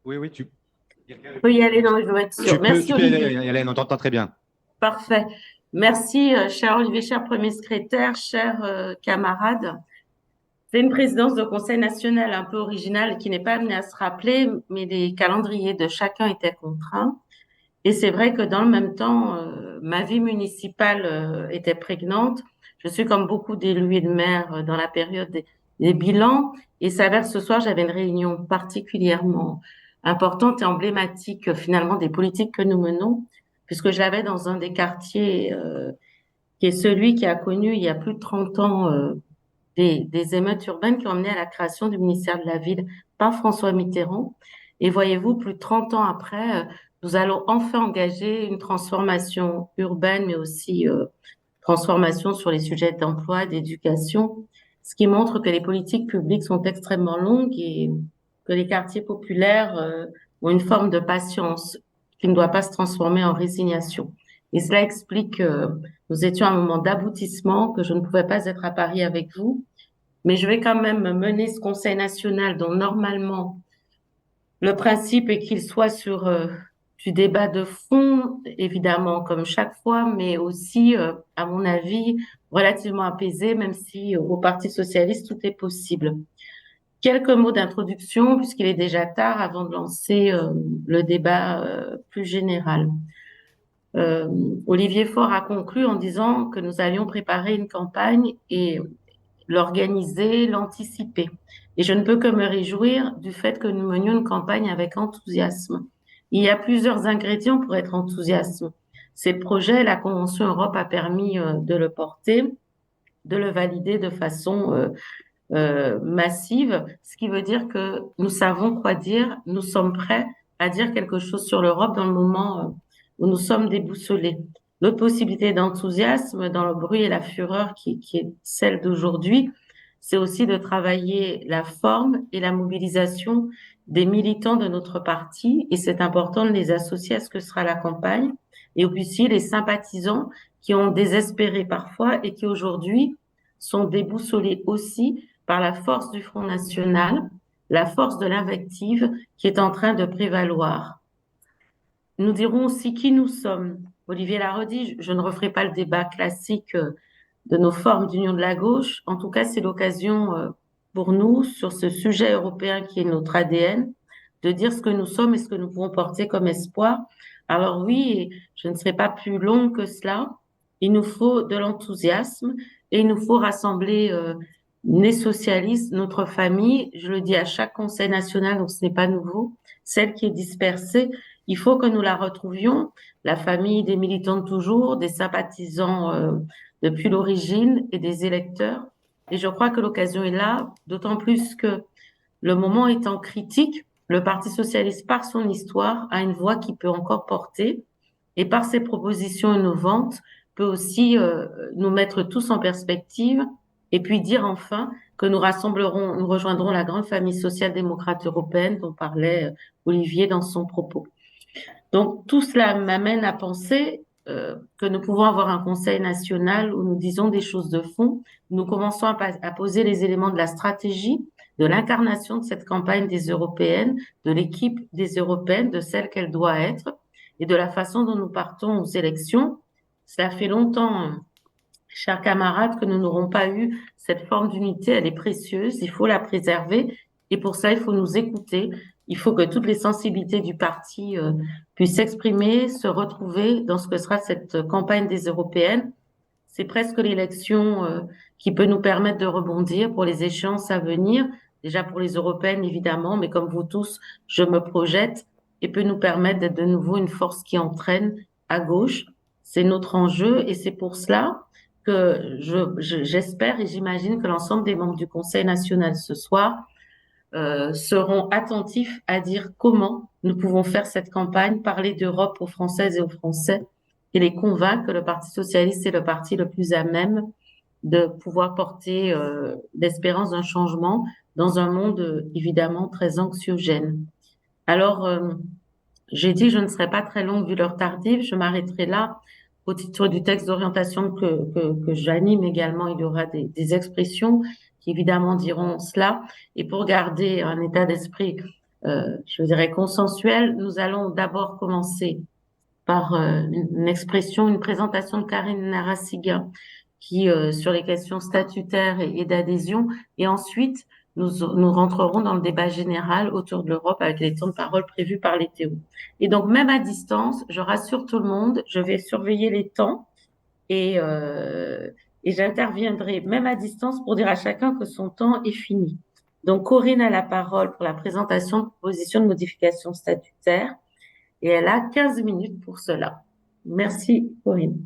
Oui, oui, Je peux y aller, non, je veux être sûre. tu Merci peux y aller, Olivier. Hélène, on t'entend très bien. Parfait. Merci, cher Olivier, cher premier secrétaire, chers camarades. C'est une présidence de conseil national un peu originale qui n'est pas amenée à se rappeler, mais les calendriers de chacun étaient contraints. Et c'est vrai que dans le même temps, ma vie municipale était prégnante. Je suis comme beaucoup d'élus et de maires dans la période des bilans. Et s'avère ce soir, j'avais une réunion particulièrement importante et emblématique finalement des politiques que nous menons, puisque je l'avais dans un des quartiers qui est celui qui a connu il y a plus de 30 ans des émeutes urbaines qui ont mené à la création du ministère de la Ville par François Mitterrand. Et voyez-vous, plus de 30 ans après, nous allons enfin engager une transformation urbaine, mais aussi transformation sur les sujets d'emploi, d'éducation, ce qui montre que les politiques publiques sont extrêmement longues et que les quartiers populaires ont une forme de patience qui ne doit pas se transformer en résignation. Et cela explique que nous étions à un moment d'aboutissement, que je ne pouvais pas être à Paris avec vous, mais je vais quand même mener ce Conseil national dont normalement le principe est qu'il soit sur du débat de fond, évidemment, comme chaque fois, mais aussi, à mon avis, relativement apaisé, même si au Parti socialiste, tout est possible. Quelques mots d'introduction, puisqu'il est déjà tard, avant de lancer le débat plus général. Euh, Olivier Faure a conclu en disant que nous allions préparer une campagne et l'organiser, l'anticiper. Et je ne peux que me réjouir du fait que nous menions une campagne avec enthousiasme. Il y a plusieurs ingrédients pour être enthousiaste. Ces projets, la Convention Europe a permis de le porter, de le valider de façon massive, ce qui veut dire que nous savons quoi dire, nous sommes prêts à dire quelque chose sur l'Europe dans le moment où nous sommes déboussolés. L'autre possibilité d'enthousiasme dans le bruit et la fureur qui est celle d'aujourd'hui, c'est aussi de travailler la forme et la mobilisation des militants de notre parti, et c'est important de les associer à ce que sera la campagne, et aussi les sympathisants qui ont désespéré parfois et qui aujourd'hui sont déboussolés aussi par la force du Front National, la force de l'invective qui est en train de prévaloir. Nous dirons aussi qui nous sommes. Olivier l'a redit, je ne referai pas le débat classique de nos formes d'union de la gauche. En tout cas, c'est l'occasion pour nous, sur ce sujet européen qui est notre ADN, de dire ce que nous sommes et ce que nous pouvons porter comme espoir. Alors oui, je ne serai pas plus longue que cela. Il nous faut de l'enthousiasme et il nous faut rassembler les socialistes, notre famille. Je le dis à chaque conseil national, donc ce n'est pas nouveau, celle qui est dispersée. Il faut que nous la retrouvions, la famille des militants de toujours, des sympathisants depuis l'origine et des électeurs. Et je crois que l'occasion est là, d'autant plus que le moment étant critique, le Parti socialiste, par son histoire, a une voix qui peut encore porter et par ses propositions innovantes, peut aussi nous mettre tous en perspective et puis dire enfin que nous rassemblerons, nous rejoindrons la grande famille social-démocrate européenne dont parlait Olivier dans son propos. Donc, tout cela m'amène à penser que nous pouvons avoir un conseil national où nous disons des choses de fond. Nous commençons à poser les éléments de la stratégie, de l'incarnation de cette campagne des européennes, de l'équipe des européennes, de celle qu'elle doit être et de la façon dont nous partons aux élections. Cela fait longtemps, chers camarades, que nous n'aurons pas eu cette forme d'unité. Elle est précieuse, il faut la préserver et pour ça, il faut nous écouter. Il faut que toutes les sensibilités du parti puissent s'exprimer, se retrouver dans ce que sera cette campagne des européennes. C'est presque l'élection qui peut nous permettre de rebondir pour les échéances à venir, déjà pour les européennes évidemment, mais comme vous tous, je me projette et peut nous permettre d'être de nouveau une force qui entraîne à gauche. C'est notre enjeu et c'est pour cela que j'espère et j'imagine que l'ensemble des membres du Conseil national ce soir seront attentifs à dire comment nous pouvons faire cette campagne, parler d'Europe aux Françaises et aux Français et les convaincre que le Parti socialiste est le parti le plus à même de pouvoir porter l'espérance d'un changement dans un monde évidemment très anxiogène. Alors, j'ai dit je ne serai pas très longue vu l'heure tardive, je m'arrêterai là au titre du texte d'orientation que j'anime également. Il y aura des expressions qui évidemment diront cela. Et pour garder un état d'esprit je dirais, consensuelle. Nous allons d'abord commencer par une expression, une présentation de Karine Narassiga qui sur les questions statutaires et d'adhésion. Et ensuite, nous rentrerons dans le débat général autour de l'Europe avec les temps de parole prévus par les Théo. Et donc, même à distance, je rassure tout le monde, je vais surveiller les temps et, euh, et j'interviendrai même à distance pour dire à chacun que son temps est fini. Donc, Corinne a la parole pour la présentation de propositions de modification statutaire et elle a 15 minutes pour cela. Merci, Corinne.